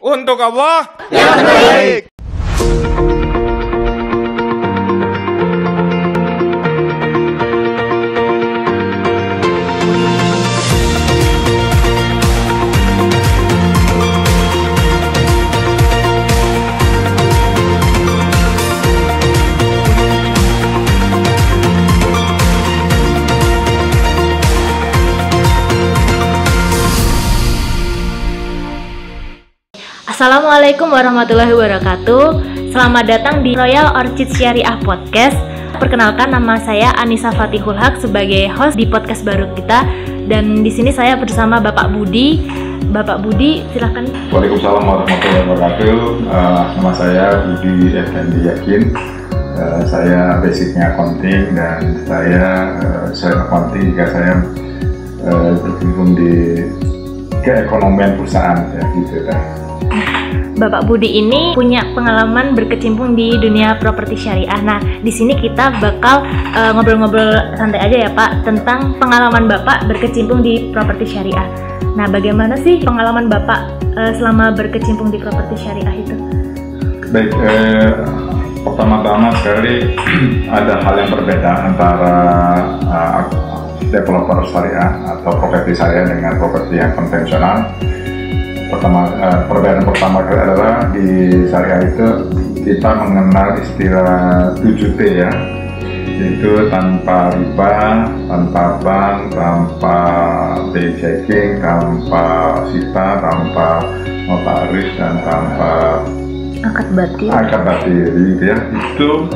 Untuk Allah yang terbaik. Assalamualaikum warahmatullahi wabarakatuh. Selamat datang di Royal Orchid Syariah Podcast. Perkenalkan, nama saya Anissa Fatihul Haq sebagai host di podcast baru kita. Dan di sini saya bersama Bapak Budi. Bapak Budi, silakan. Waalaikumsalam warahmatullahi wabarakatuh. Nama saya Budi Effendi Yakin. Saya basicnya accounting dan saya accounting jika saya berkecimpung di keekonomian perusahaan ya gitu kan. Bapak Budi ini punya pengalaman berkecimpung di dunia properti syariah. Nah, di sini kita bakal ngobrol-ngobrol santai aja ya Pak tentang pengalaman Bapak berkecimpung di properti syariah. Nah, bagaimana sih pengalaman Bapak selama berkecimpung di properti syariah itu? Baik, pertama-tama sekali ada hal yang berbeda antara developer syariah atau properti syariah dengan properti yang konvensional. Perbedaan pertama adalah di syariah itu kita mengenal istilah 7T ya, yaitu tanpa riba, tanpa bank, tanpa day checking, tanpa sita, tanpa notaris, dan tanpa akad batil gitu ya. Itu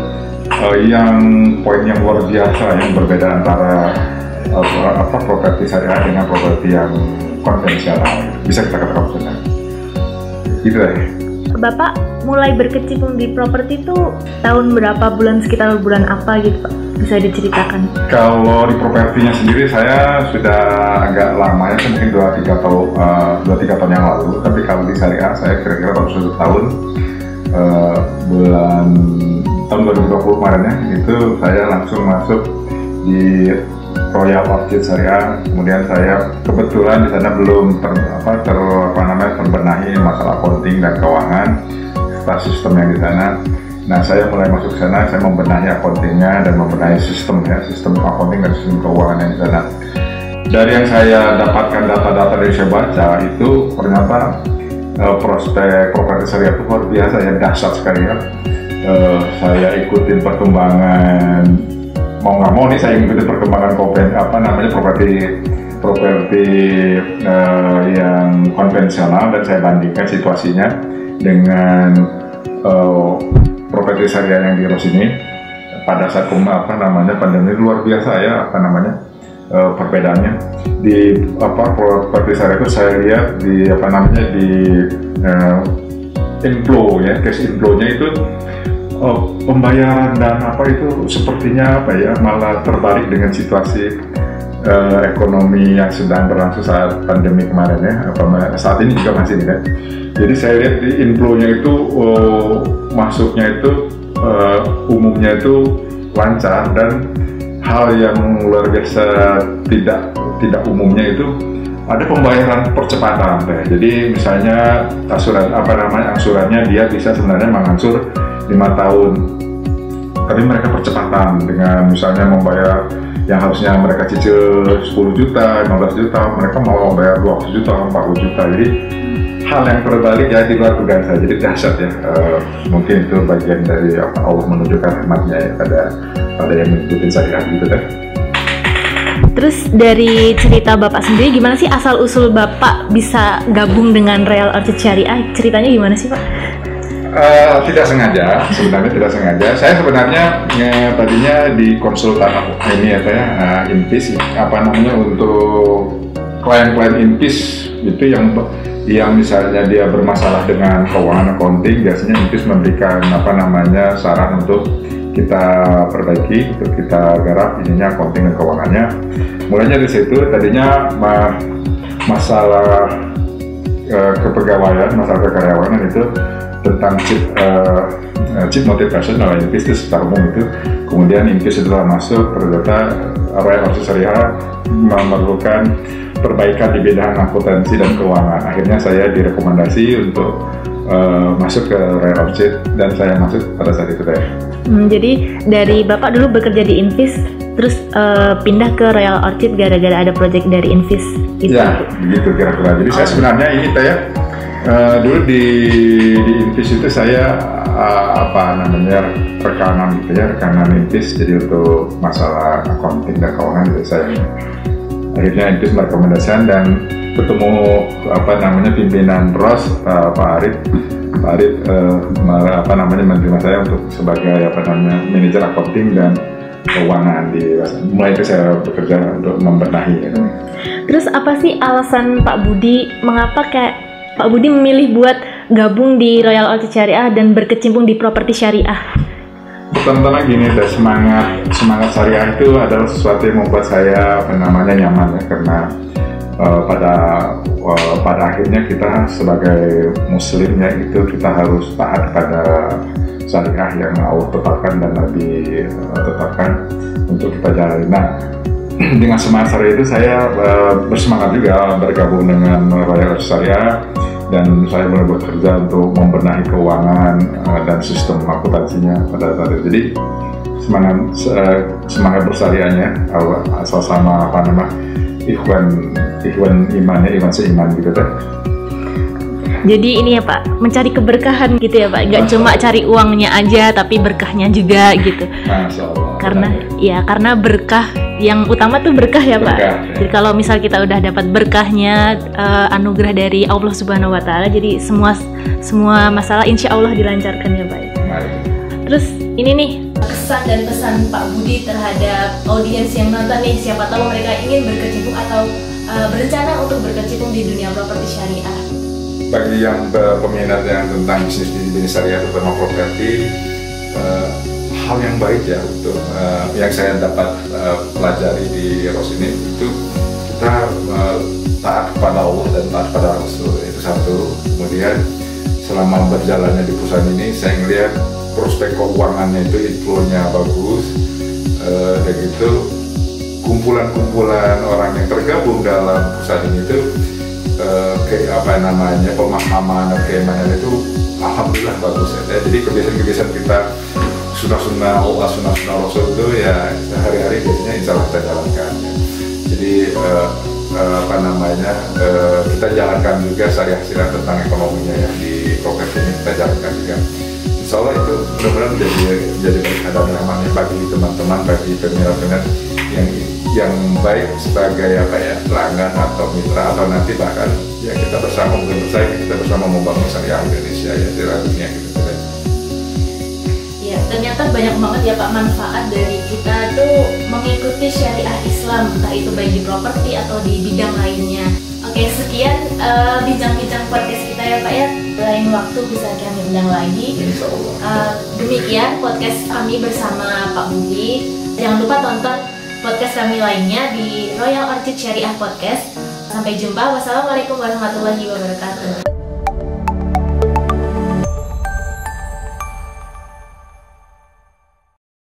yang poin yang luar biasa yang berbeda antara properti syariah dengan properti yang konvensional, bisa kita katakan benar. Gitu ya. Bapak mulai berkecimpung di properti itu tahun berapa, sekitar bulan apa gitu Pak? Bisa diceritakan? Kalau di propertinya sendiri saya sudah agak lama ya, mungkin 2-3 tahun yang lalu. Tapi kalau di syariah saya kira-kira baru 1 tahun, tahun 2020 kemarin ya, itu saya langsung masuk di Royal Orchid Syariah. Kemudian saya kebetulan di sana belum terbenahi masalah accounting dan keuangan serta sistem yang di sana. Nah, saya mulai masuk ke sana, saya membenahi accountingnya dan membenahi sistem accounting dan sistem keuangan yang di sana. Dari yang saya dapatkan data-data dari saya baca itu ternyata prospek properti syariah itu luar biasa ya, dahsyat sekali ya. Saya ikutin perkembangan, mau nggak mau nih saya ikuti perkembangan properti yang konvensional dan saya bandingkan situasinya dengan properti syariah yang di Ros ini pada saat pandemi luar biasa ya perbedaannya di properti syariah itu saya lihat di inflow ya, cash inflow-nya itu pembayaran dan itu sepertinya malah terbalik dengan situasi ekonomi yang sedang berlangsung saat pandemi kemarin ya, saat ini juga masih kan. Jadi saya lihat di inflow-nya itu masuknya itu umumnya itu lancar, dan hal yang luar biasa tidak umumnya itu ada pembayaran percepatan ya. Jadi misalnya angsurannya dia bisa sebenarnya mengangsur 5 tahun, tapi mereka percepatan dengan misalnya membayar yang harusnya mereka cicil 10 juta, 15 juta, mereka mau bayar 20 juta, 40 juta. Jadi hal yang terbalik ya di luar dugaan saya, jadi dahsyat ya. Mungkin itu bagian dari Allah menunjukkan rahmatnya ya pada yang mengikuti syariah gitu kan. Terus dari cerita Bapak sendiri, gimana sih asal usul Bapak bisa gabung dengan Royal Orchid Syariah? Ceritanya gimana sih Pak? Tidak sengaja. Saya sebenarnya tadinya di konsultan ini Inpis untuk klien-klien Inpis itu yang misalnya dia bermasalah dengan keuangan accounting, biasanya Inpis memberikan saran untuk kita perbaiki, untuk kita garap ininya accounting dan keuangannya. Mulainya dari situ, tadinya masalah kekaryawanan itu tentang chief motivation oleh bisnis secara umum itu. Kemudian Inpis setelah masuk ternyata Royal Orchid Syariah memerlukan perbaikan di bidang akuntansi dan keuangan. Akhirnya saya direkomendasi untuk masuk ke Royal Orchid dan saya masuk pada saat itu teh. Jadi dari Bapak dulu bekerja di Invis, terus pindah ke Royal Orchid gara-gara ada project dari Invis gitu. Ya, begitu kira-kira. Jadi saya sebenarnya ini teh ya, dulu di Invis itu saya rekanan gitu ya, rekanan Invis. Jadi untuk masalah accounting dan keuangan itu saya akhirnya Invis merekomendasikan dan ketemu pimpinan ROS Pak Arif menerima saya untuk sebagai manajer accounting dan keuangan di mulai itu saya bekerja untuk membenahi gitu. Terus apa sih alasan Pak Budi mengapa Pak Budi memilih buat gabung di Royal Orchid Syariah dan berkecimpung di properti syariah? Pertama gini, semangat syariah itu adalah sesuatu yang membuat saya nyaman ya, karena pada akhirnya kita sebagai muslim ya itu kita harus taat pada syariah yang Allah tetapkan dan Nabi tetapkan untuk kita jalani. Nah, dengan semangat syariah itu saya bersemangat juga bergabung dengan Royal Orchid Syariah dan saya mulai bekerja untuk membenahi keuangan dan sistem akuntansinya pada saat itu. Jadi semangat bersyariahnya asal sama ikhwan imannya, iman seiman gitu kan. Jadi ini ya Pak, mencari keberkahan gitu ya Pak, nggak cuma cari uangnya aja tapi berkahnya juga gitu. Masya Allah. Karena berkah yang utama tuh berkah ya Pak. Ya. Jadi kalau misal kita udah dapat berkahnya, anugerah dari Allah Subhanahu Wa Taala, jadi semua masalah insya Allah dilancarkan ya Pak. Terus ini nih kesan dan pesan Pak Budi terhadap audiens yang nonton nih, siapa tahu mereka ingin berkecimpung atau berencana untuk berkecimpung di dunia properti syariah. Bagi yang peminat yang tentang bisnis syariah terutama properti, hal yang baik ya untuk yang saya dapat pelajari di ROS ini itu kita taat kepada Allah dan taat kepada Rasul, itu satu. Kemudian selama berjalannya di perusahaan ini saya melihat prospek keuangannya itu inflow-nya bagus, dan gitu kumpulan-kumpulan orang yang tergabung dalam perusahaan ini itu pemahaman dan keimanan itu alhamdulillah bagus ya. Jadi kebiasaan-kebiasaan kita sunnah Allah, sunnah Rasul itu ya sehari-hari biasanya insya Allah kita jalankan ya. Jadi kita jalankan juga syariah tentang ekonominya ya di properti ini kita jalankan juga. Insya Allah itu benar-benar menjadi berkah dan rahmatnya bagi teman-teman, bagi peminat-peminat yang baik sebagai pelanggan atau mitra atau nanti bahkan ya kita bersama membangun syariah Indonesia ya di dunia gitu. Ya, ternyata banyak banget ya Pak manfaat dari kita tuh mengikuti syariah Islam, entah itu baik di properti atau di bidang lainnya. Oke, sekian bincang-bincang podcast kita ya Pak ya. Lain waktu bisa kami undang lagi. Demikian podcast kami bersama Pak Budi. Jangan lupa tonton podcast kami lainnya di Royal Orchid Syariah Podcast. Sampai jumpa. Wassalamualaikum warahmatullahi wabarakatuh.